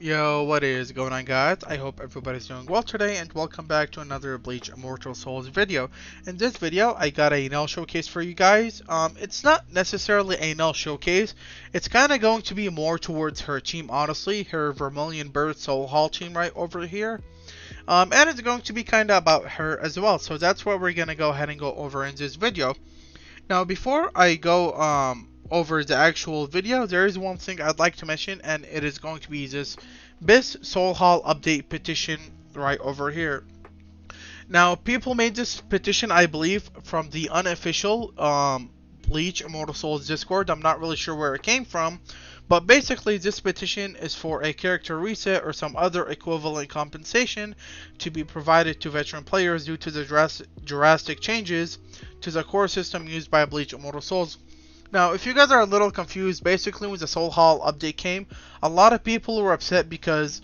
Yo, what is going on, guys? I hope everybody's doing well today, and welcome back to another Bleach Immortal Souls video. In this video, I got a Nell showcase for you guys. It's not necessarily a Nell showcase. It's kind of going to be more towards her team, honestly, her Vermilion Bird Soul Hall team right over here. And it's going to be kind of about her as well. So that's what we're going to go ahead and go over in this video. Now, before I go over the actual video, there is one thing I'd like to mention, and it is going to be this Soul Hall update petition right over here. Now, people made this petition, I believe, from the unofficial Bleach Immortal Souls Discord. I'm not really sure where it came from, but basically this petition is for a character reset or some other equivalent compensation to be provided to veteran players due to the drastic changes to the core system used by Bleach Immortal Souls. Now, if you guys are a little confused, basically when the Soul Hall update came, a lot of people were upset because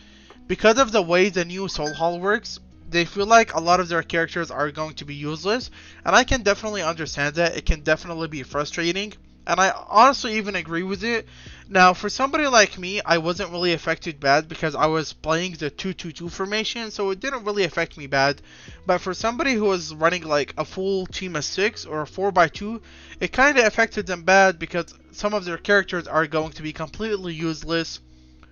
of the way the new Soul Hall works. They feel like a lot of their characters are going to be useless, and I can definitely understand that. It can definitely be frustrating, and I honestly even agree with it. Now, for somebody like me, I wasn't really affected bad because I was playing the 2-2-2 formation, so it didn't really affect me bad. But for somebody who was running like a full team of 6 or a 4x2, it kind of affected them bad because some of their characters are going to be completely useless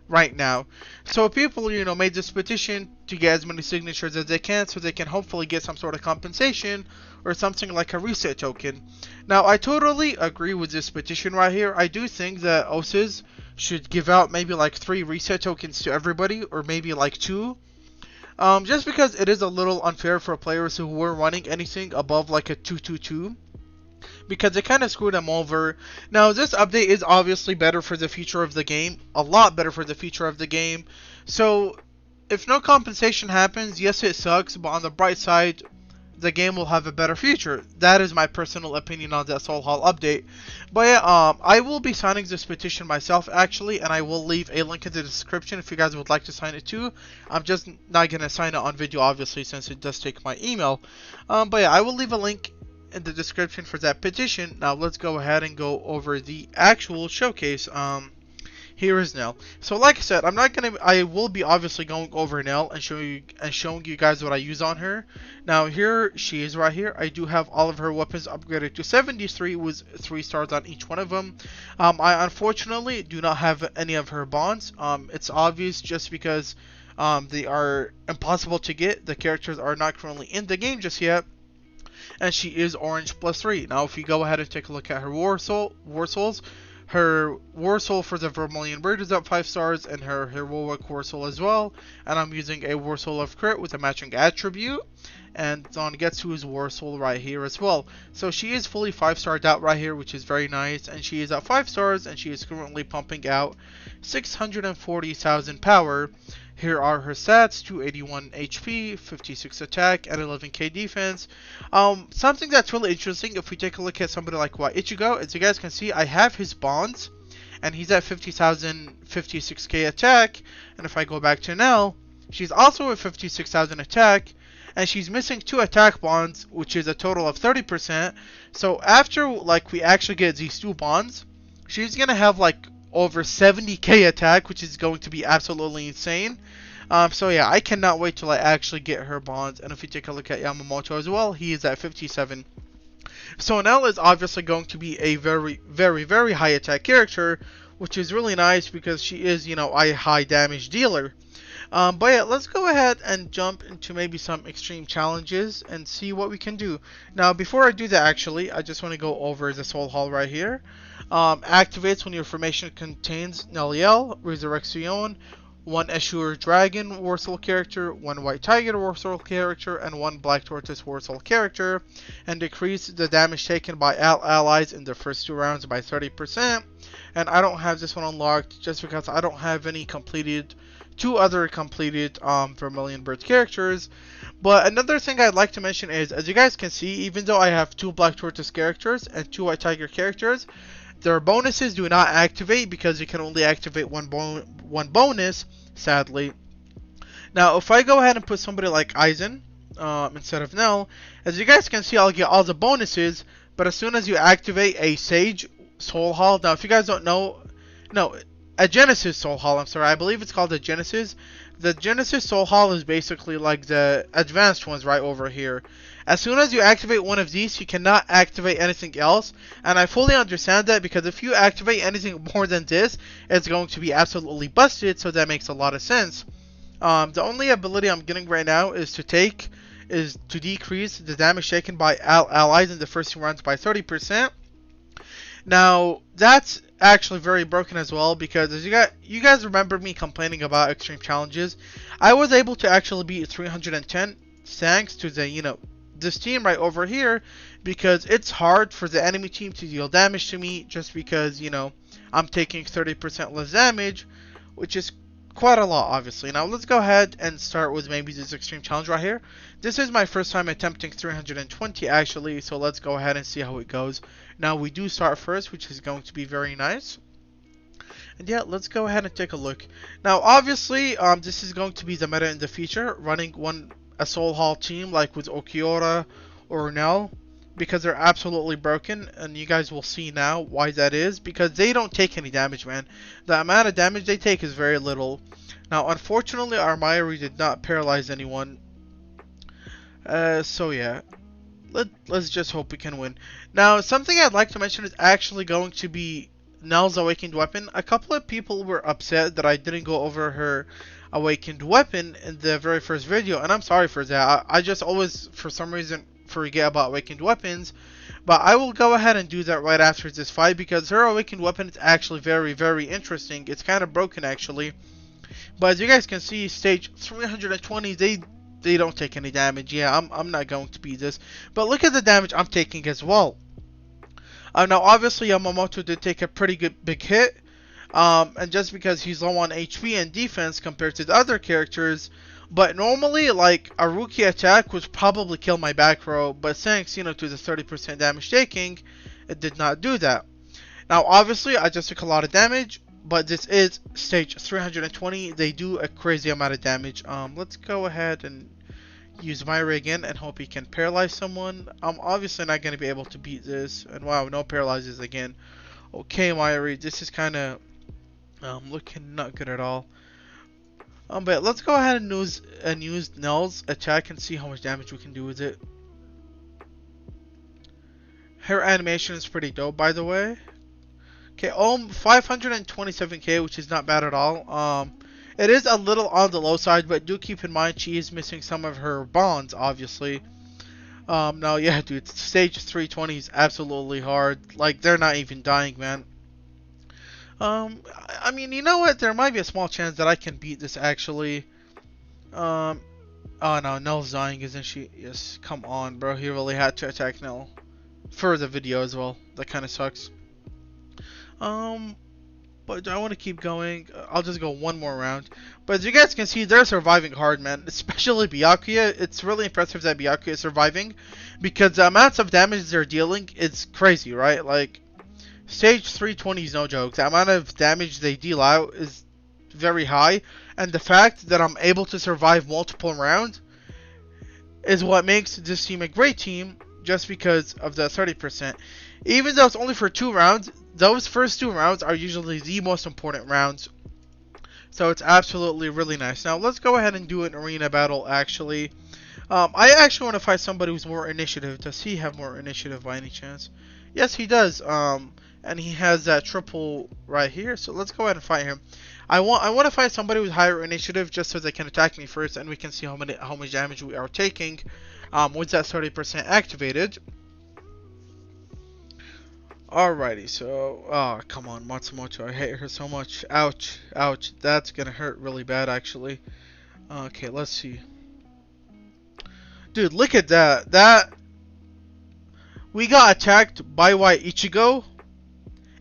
right now. So people, made this petition to get as many signatures as they can so they can hopefully get some sort of compensation or something like a reset token. Now, I totally agree with this petition right here. I do think that OSIS should give out maybe like 3 reset tokens to everybody, or maybe like 2. Just because it is a little unfair for players who were running anything above like a 2-2-2. Because they kind of screwed them over. Now, this update is obviously better for the future of the game. A lot better for the future of the game. So, if no compensation happens, yes, it sucks. But on the bright side, the game will have a better future. That is my personal opinion on that Soul Hall update. But yeah, I will be signing this petition myself, actually. And I will leave a link in the description if you guys would like to sign it too. I'm just not going to sign it on video, obviously, since it does take my email. But yeah, I will leave a link in the description for that petition. Now let's go ahead and go over the actual showcase. Here is Nell. So like I said, I will be obviously going over Nell and showing you guys what I use on her. Now here she is right here. I do have all of her weapons upgraded to 73 with 3 stars on each one of them. I unfortunately do not have any of her bonds. It's obvious just because they are impossible to get. The characters are not currently in the game just yet. And she is orange +3. Now, if you go ahead and take a look at her War Souls, her War Soul for the Vermilion Bird is up 5 stars, and her Heroic War Soul as well. And I'm using a War Soul of Crit with a matching attribute. And Zangetsu's War Soul right here as well. So she is fully 5-starred out right here, which is very nice. And she is at 5 stars, and she is currently pumping out 640,000 power. Here are her stats: 281 HP, 56 attack, and 11k defense. Something that's really interesting, if we take a look at somebody like Ichigo, as you guys can see, I have his bonds, and he's at 50,000, 56k attack. And if I go back to Nell, she's also at 56,000 attack, and she's missing 2 attack bonds, which is a total of 30%. So after we actually get these 2 bonds, she's gonna have over 70k attack, which is going to be absolutely insane. So yeah, I cannot wait till I actually get her bonds. And if you take a look at Yamamoto as well, he is at 57. So Nell is obviously going to be a very, very, very high attack character, which is really nice because she is, a high damage dealer. But yeah, let's go ahead and jump into maybe some extreme challenges and see what we can do. Now, before I do that, actually, I just want to go over the Soul Hall right here. Activates when your formation contains Neliel, Resurrection, 1 Azure Dragon War Soul character, 1 White Tiger War Soul character, and 1 Black Tortoise War Soul character, and decrease the damage taken by allies in the first 2 rounds by 30%. And I don't have this one unlocked just because I don't have any 2 other completed Vermilion Bird characters. But another thing I'd like to mention is, as you guys can see, even though I have 2 Black Tortoise characters and 2 White Tiger characters, their bonuses do not activate because you can only activate one bonus, sadly. Now, if I go ahead and put somebody like Aizen instead of Nell, as you guys can see, I'll get all the bonuses, but as soon as you activate a Sage Soul Hall, now if you guys don't know, no, a Genesis Soul Hall. I'm sorry, I believe it's called a Genesis. The Genesis Soul Hall is basically like the advanced ones right over here. As soon as you activate one of these, you cannot activate anything else. And I fully understand that, because if you activate anything more than this, it's going to be absolutely busted. So that makes a lot of sense. The only ability I'm getting right now is to decrease the damage taken by allies in the first 2 rounds by 30%. Now, that's actually very broken as well, because as you guys remember me complaining about extreme challenges, I was able to actually beat 310 thanks to the, this team right over here, because it's hard for the enemy team to deal damage to me, just because, I'm taking 30% less damage, which is quite a lot, obviously. Now, let's go ahead and start with maybe this extreme challenge right here. This is my first time attempting 320, actually, so let's go ahead and see how it goes. Now, we do start first, which is going to be very nice. And yeah, let's go ahead and take a look. Now, obviously, this is going to be the meta in the future, running a Soul Hall team like with Okiora or Nell, because they're absolutely broken, and you guys will see now why that is, because they don't take any damage, man. The amount of damage they take is very little. Now, unfortunately, our Mayuri did not paralyze anyone. So yeah, let's just hope we can win. Now, something I'd like to mention is actually going to be Nell's awakened weapon. A couple of people were upset that I didn't go over her awakened weapon in the very first video, and I'm sorry for that. I just always, for some reason, forget about awakened weapons, but I will go ahead and do that right after this fight, because her awakened weapon is actually very, very interesting. It's kind of broken, actually, but as you guys can see, stage 320, they don't take any damage. Yeah, I'm not going to beat this, but look at the damage I'm taking as well. Now, obviously, Yamamoto did take a pretty big hit, and just because he's low on HP and defense compared to the other characters. But normally, like, a rookie attack would probably kill my back row, but thanks, to the 30% damage taking, it did not do that. Now, obviously, I just took a lot of damage, but this is stage 320. They do a crazy amount of damage. Let's go ahead and use Myra again and hope he can paralyze someone. I'm obviously not going to be able to beat this, and wow, no paralyzes again. Okay, Myra, this is kind of looking not good at all. But let's go ahead and use Nell's attack and see how much damage we can do with it. Her animation is pretty dope, by the way. Okay, 527k, which is not bad at all. It is a little on the low side, but do keep in mind she is missing some of her bonds, obviously. Now, yeah, dude, stage 320 is absolutely hard. Like, they're not even dying, man. I mean, you know what? There might be a small chance that I can beat this, actually. Oh no, Nell's dying, isn't she? Yes, come on, bro. He really had to attack Nell for the video as well. That kind of sucks. But I want to keep going. I'll just go one more round. But as you guys can see, they're surviving hard, man. Especially Byakuya. It's really impressive that Byakuya is surviving, because the amounts of damage they're dealing is crazy, right? Like, stage 320 is no joke. The amount of damage they deal out is very high, and the fact that I'm able to survive multiple rounds is what makes this team a great team, just because of the 30%. Even though it's only for 2 rounds, those first 2 rounds are usually the most important rounds. So it's absolutely really nice. Now let's go ahead and do an arena battle, actually. I actually want to fight somebody who's more initiative. Does he have more initiative by any chance? Yes, he does. And he has that triple right here. So let's go ahead and fight him. I want to fight somebody with higher initiative, just so they can attack me first, and we can see how much damage we are taking with that 30% activated. Alrighty, so oh come on, Matsumoto, I hate her so much. Ouch, ouch, that's gonna hurt really bad, actually. Okay, let's see. Dude, look at that. We got attacked by White Ichigo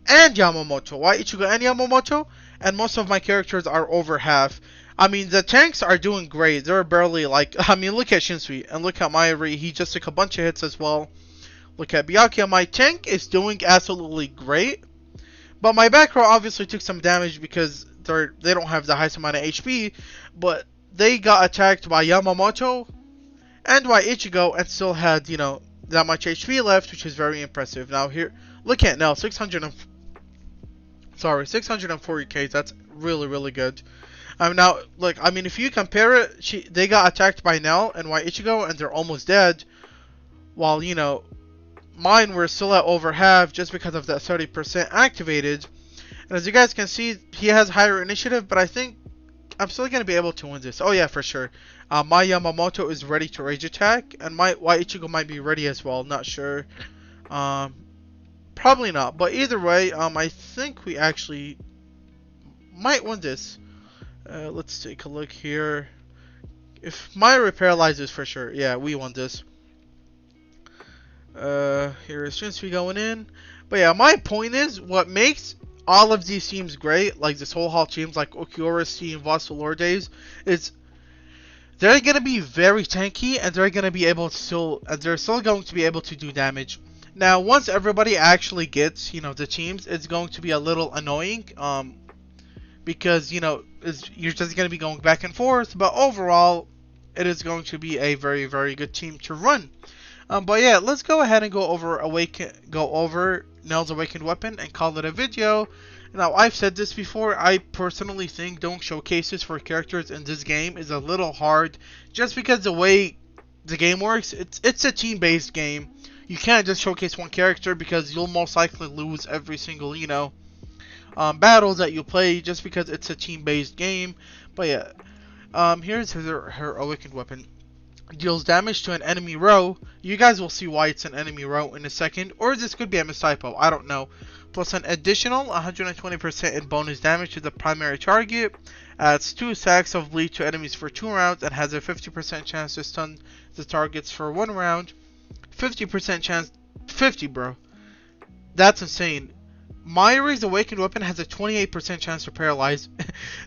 and Yamamoto. White Ichigo and Yamamoto, and most of my characters are over half. I mean, the tanks are doing great. They're barely like, I mean, look at Shinsui and look at Mayuri. He just took a bunch of hits as well. Look at Byakuya. My tank is doing absolutely great, but my back row obviously took some damage because they don't have the highest amount of HP, but they got attacked by Yamamoto and by Ichigo and still had, you know, that much HP left, which is very impressive. Now here, look at now, Sorry, 640k. That's really, really good. Now, like, I mean, if you compare it, they got attacked by Nell and White Ichigo, and they're almost dead. While, you know, mine were still at over half just because of that 30% activated. And as you guys can see, he has higher initiative, but I think I'm still going to be able to win this. Oh yeah, for sure. My Yamamoto is ready to rage attack, and my White Ichigo might be ready as well. Not sure. Probably not. But either way, I think we actually might win this. Let's take a look here. If Myra paralyzes for sure, yeah, we won this. Here is Shinsuke going in. But yeah, my point is, what makes all of these teams great, like this whole Hall teams, like Okiura's team, Vasalor Days, is they're gonna be very tanky, and they're gonna be able to they're still going to be able to do damage. Now, once everybody actually gets, you know, the teams, it's going to be a little annoying, because, you know, you're just going to be going back and forth, but overall, it is going to be a very, very good team to run. But yeah, let's go ahead and go over Nell's Awakened Weapon and call it a video. Now, I've said this before, I personally think doing showcases for characters in this game is a little hard, just because the way the game works, it's a team-based game. You can't just showcase one character because you'll most likely lose every single, you know, battles that you play just because it's a team-based game. But yeah, here's her Awakened Weapon. Deals damage to an enemy row. You guys will see why it's an enemy row in a second, or this could be a mistypo, I don't know. Plus an additional 120% in bonus damage to the primary target. Adds 2 stacks of bleed to enemies for 2 rounds and has a 50% chance to stun the targets for 1 round. 50% chance, 50 bro. That's insane. Myri's Awakened Weapon has a 28% chance to paralyze.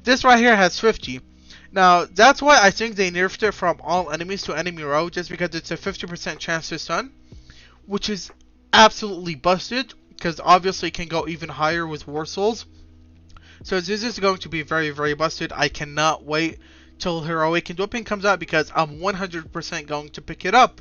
This right here has 50. Now, that's why I think they nerfed it from all enemies to enemy row, just because it's a 50% chance to stun, which is absolutely busted, because obviously it can go even higher with War Souls. So this is going to be very, very busted. I cannot wait till her Awakened Weapon comes out, because I'm 100% going to pick it up.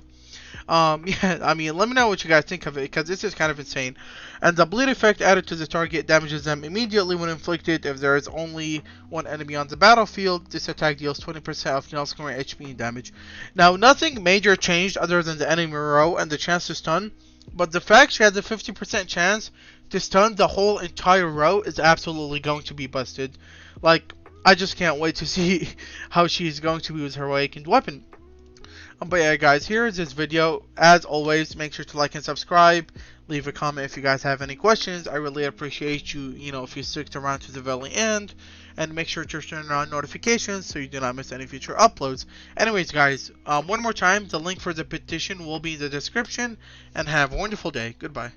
Yeah, I mean, let me know what you guys think of it, because this is kind of insane. And the bleed effect added to the target damages them immediately when inflicted. If there is only one enemy on the battlefield, this attack deals 20% of Nell's current HP and damage. Now, nothing major changed other than the enemy row and the chance to stun, but the fact she has a 50% chance to stun the whole entire row is absolutely going to be busted. Like, I just can't wait to see how she's going to use her Awakened Weapon. But yeah, guys, here is this video. As always, make sure to like and subscribe. Leave a comment if you guys have any questions. I really appreciate you, if you stick around to the very end. And make sure to turn on notifications so you do not miss any future uploads. Anyways, guys, one more time, the link for the petition will be in the description. And have a wonderful day. Goodbye.